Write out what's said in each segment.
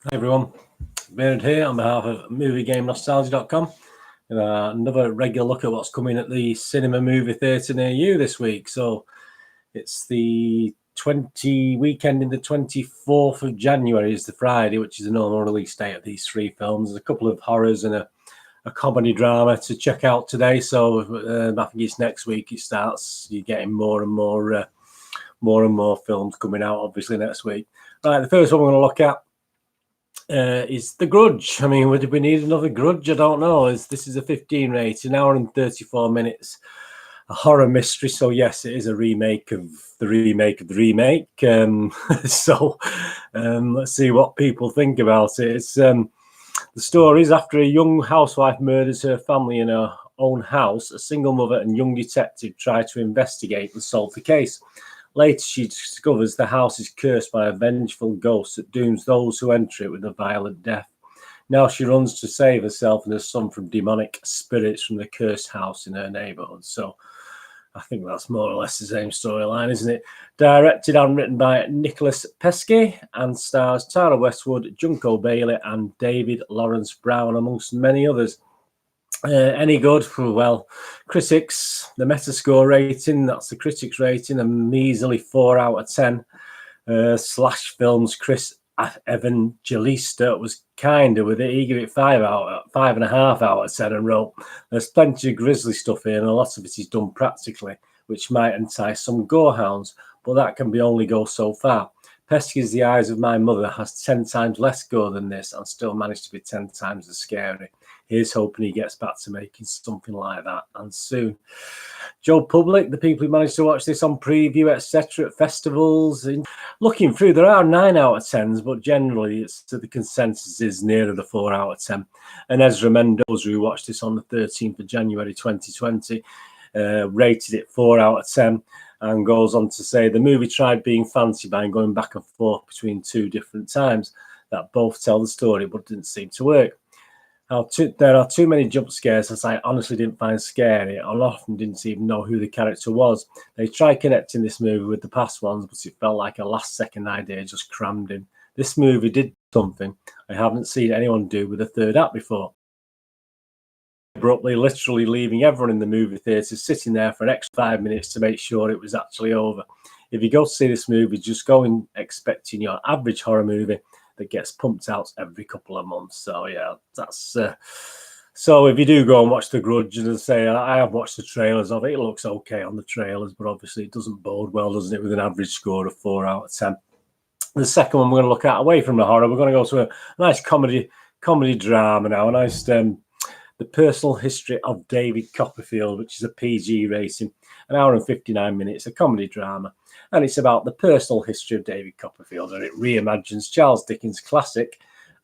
Hi everyone, Bernard here on behalf of MovieGameNostalgia.com. Another regular look at what's coming at the cinema movie theatre near you this week. So it's the weekend in the 24th of January is the Friday, which is the normal release date of these three films. There's a couple of horrors and a comedy drama to check out today. So I think it's next week it starts. You're getting more and more films coming out, obviously, next week. Right, the first one we're going to look at is The Grudge. I mean, would we need another Grudge? I don't know. This is a 15 rating, an hour and 34 minutes, a horror mystery. So yes, it is a remake of the remake of the remake. Let's see what people think about it. It's the story is after a young housewife murders her family in her own house, a single mother and young detective try to investigate and solve the case. Later, she discovers the house is cursed by a vengeful ghost that dooms those who enter it with a violent death. Now she runs to save herself and her son from demonic spirits from the cursed house in her neighborhood. So I think that's more or less the same storyline, isn't it? Directed and written by Nicholas Pesce and stars Tara Westwood, Junko Bailey and David Lawrence Brown, amongst many others. Any good? Well, critics, the Metascore rating, that's the critics rating, a measly 4 out of 10. Slash Films Chris Evangelista was kinder with it. He gave it 5.5 out of 10 and wrote, "There's plenty of grisly stuff here and a lot of it is done practically, which might entice some gorehounds, but that can only go so far. Pesky's The Eyes of My Mother has 10 times less gore than this and still managed to be 10 times as scary. Here's hoping he gets back to making something like that, and soon." Joe Public, the people who managed to watch this on preview, etc., at festivals. Looking through, there are 9 out of 10s, but generally the consensus is nearer the 4 out of 10. And Ezra Mendoza, who watched this on the 13th of January 2020, rated it 4 out of 10. And goes on to say the movie tried being fancy by going back and forth between two different times that both tell the story but didn't seem to work. There are too many jump scares that I honestly didn't find scary. I often didn't even know who the character was. They tried connecting this movie with the past ones, but it felt like a last-second idea just crammed in. This movie did something I haven't seen anyone do with a third act before. Abruptly, literally leaving everyone in the movie theatre sitting there for an extra 5 minutes to make sure it was actually over. If you go to see this movie, just go in expecting your average horror movie that gets pumped out every couple of months. So yeah, that's so if you do go and watch The Grudge, and say I have watched the trailers of it, it looks okay on the trailers, but obviously it doesn't bode well, doesn't it, with an average score of 4 out of 10. The second one we're going to look at, away from the horror, we're going to go to a nice comedy drama now, a nice The Personal History of David Copperfield, which is a PG rating, an hour and 59 minutes, a comedy drama. And it's about the personal history of David Copperfield, and it reimagines Charles Dickens' classic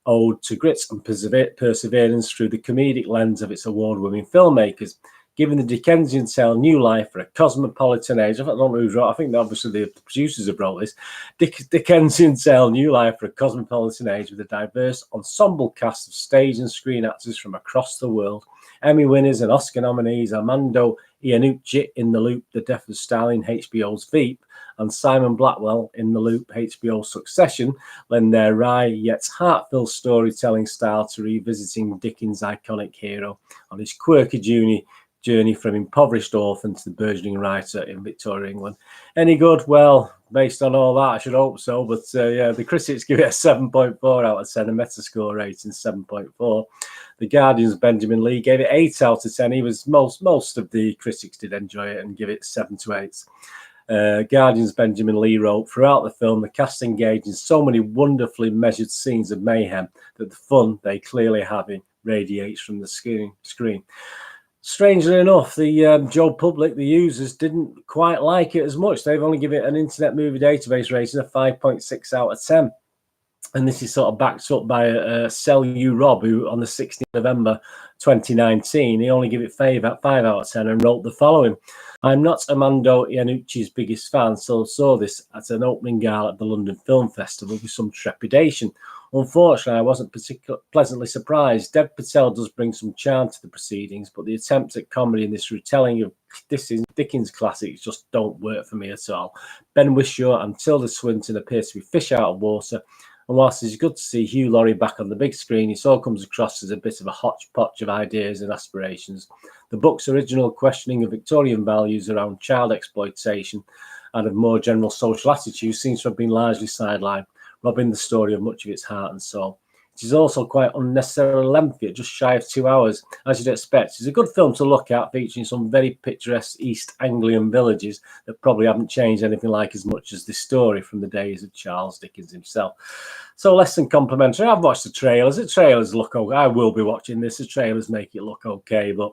ode to grit and perseverance through the comedic lens of its award-winning filmmakers, giving the Dickensian tale new life for a cosmopolitan age. I don't know who's wrote. I think obviously the producers have wrote this. Dickensian tale new life for a cosmopolitan age with a diverse ensemble cast of stage and screen actors from across the world. Emmy winners and Oscar nominees Armando Iannucci in The Loop, The Death of Stalin, HBO's Veep, and Simon Blackwell in The Loop, HBO's Succession, lend their wry yet heartfelt storytelling style to revisiting Dickens' iconic hero on his quirky journey from impoverished orphan to the burgeoning writer in Victoria, England. Any good? Well, based on all that, I should hope so. But yeah, the critics give it a 7.4 out of 10, a Metascore rating 7.4. The Guardian's Benjamin Lee gave it 8 out of 10. He was most of the critics did enjoy it and give it 7 to 8. Guardian's Benjamin Lee wrote, throughout the film, the cast engaged in so many wonderfully measured scenes of mayhem that the fun they clearly have radiates from the screen. Strangely enough, the Joe Public, the users, didn't quite like it as much. They've only given it an Internet Movie Database rating of 5.6 out of 10. And this is sort of backed up by Sell You Rob, who on the 16th of November 2019, he only gave it 5 out of 10 and wrote the following. I'm not Armando Iannucci's biggest fan, so saw this at an opening gala at the London Film Festival with some trepidation. Unfortunately, I wasn't particularly pleasantly surprised. Dev Patel does bring some charm to the proceedings, but the attempts at comedy in this retelling of Dickens classics just don't work for me at all. Ben Whishaw and Tilda Swinton appear to be fish out of water. And whilst it's good to see Hugh Laurie back on the big screen, it all comes across as a bit of a hodgepodge of ideas and aspirations. The book's original questioning of Victorian values around child exploitation and of more general social attitudes seems to have been largely sidelined, robbing the story of much of its heart and soul. It is also quite unnecessarily lengthy, at just shy of 2 hours, as you'd expect. It's a good film to look at, featuring some very picturesque East Anglian villages that probably haven't changed anything like as much as this story from the days of Charles Dickens himself. So less than complimentary. I've watched the trailers. The trailers look okay. I will be watching this. The trailers make it look okay, but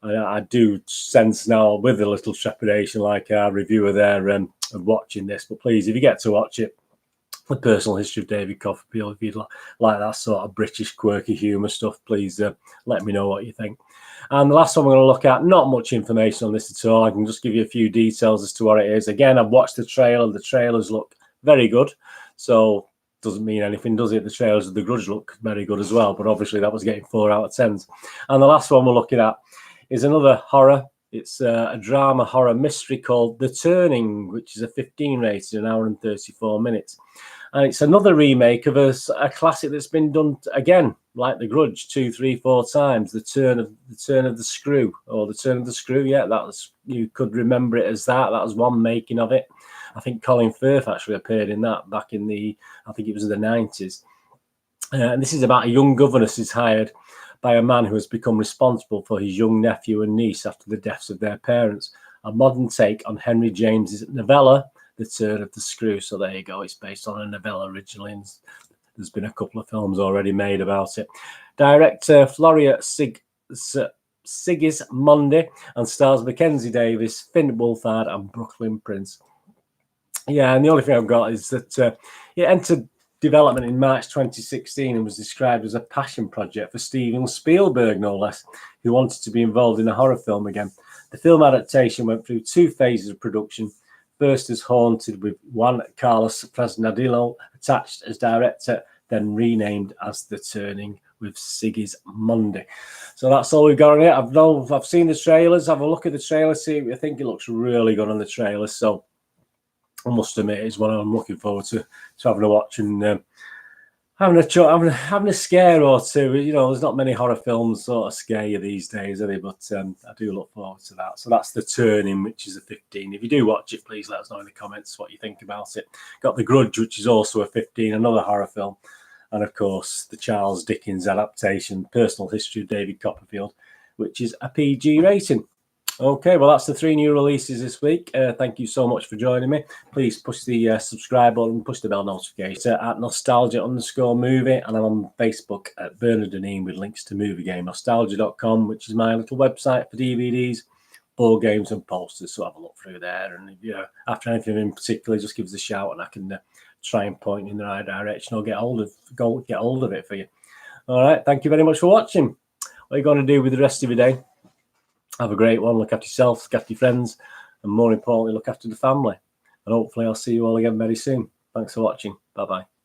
I do sense now with a little trepidation, like our reviewer there, of watching this. But please, if you get to watch it, The Personal History of David Copperfield, if you'd like that sort of British quirky humour stuff, please let me know what you think. And the last one we're going to look at, not much information on this at all. I can just give you a few details as to what it is. Again, I've watched the trailer. The trailers look very good. So doesn't mean anything, does it? The trailers of The Grudge look very good as well. But obviously that was getting 4 out of 10s. And the last one we're looking at is another horror. It's a drama horror mystery called The Turning, which is a 15 rated, 1 hour and 34 minutes. And it's another remake of a classic that's been done again, like The Grudge, 2, 3, 4 times. The Turn of the Screw, or The Turn of the Screw. Yeah, that was, you could remember it as that. That was one making of it. I think Colin Firth actually appeared in that back in I think it was in the 90s. And this is about a young governess who's hired by a man who has become responsible for his young nephew and niece after the deaths of their parents. A modern take on Henry James's novella, The Turn of the Screw. So there you go. It's based on a novella originally, and there's been a couple of films already made about it. Director Floria Sigismondi, and stars Mackenzie Davis, Finn Wolfhard, and Brooklynn Prince. Yeah, and the only thing I've got is that it entered development in March 2016 and was described as a passion project for Steven Spielberg, no less, who wanted to be involved in a horror film again. The film adaptation went through 2 phases of production. First as Haunted, with Juan Carlos Fresnadillo attached as director, then renamed as The Turning with Sigismondi. So that's all we've got on it. I've seen the trailers. Have a look at the trailer, see what you think. It looks really good on the trailer. So I must admit, it's one I'm looking forward to having a watch and having a scare or two. You know, there's not many horror films sort of scare you these days, are they? But I do look forward to that. So that's The Turning, which is a 15. If you do watch it, please let us know in the comments what you think about it. Got The Grudge, which is also a 15, another horror film. And of course, the Charles Dickens adaptation, Personal History of David Copperfield, which is a PG rating. Okay, well, that's the 3 new releases this week. Thank you so much for joining me. Please push the subscribe button, push the bell notification at nostalgia_movie, and I'm on Facebook at Bernard Deneen with links to Movie Game Nostalgia.com, which is my little website for DVDs, board games, and posters. So have a look through there, and if you're after anything in particular, just give us a shout, and I can try and point you in the right direction or get hold of it for you. All right, thank you very much for watching. What are you going to do with the rest of your day? Have a great one. Look after yourself, look after your friends, and more importantly, look after the family. And hopefully I'll see you all again very soon. Thanks for watching. Bye-bye.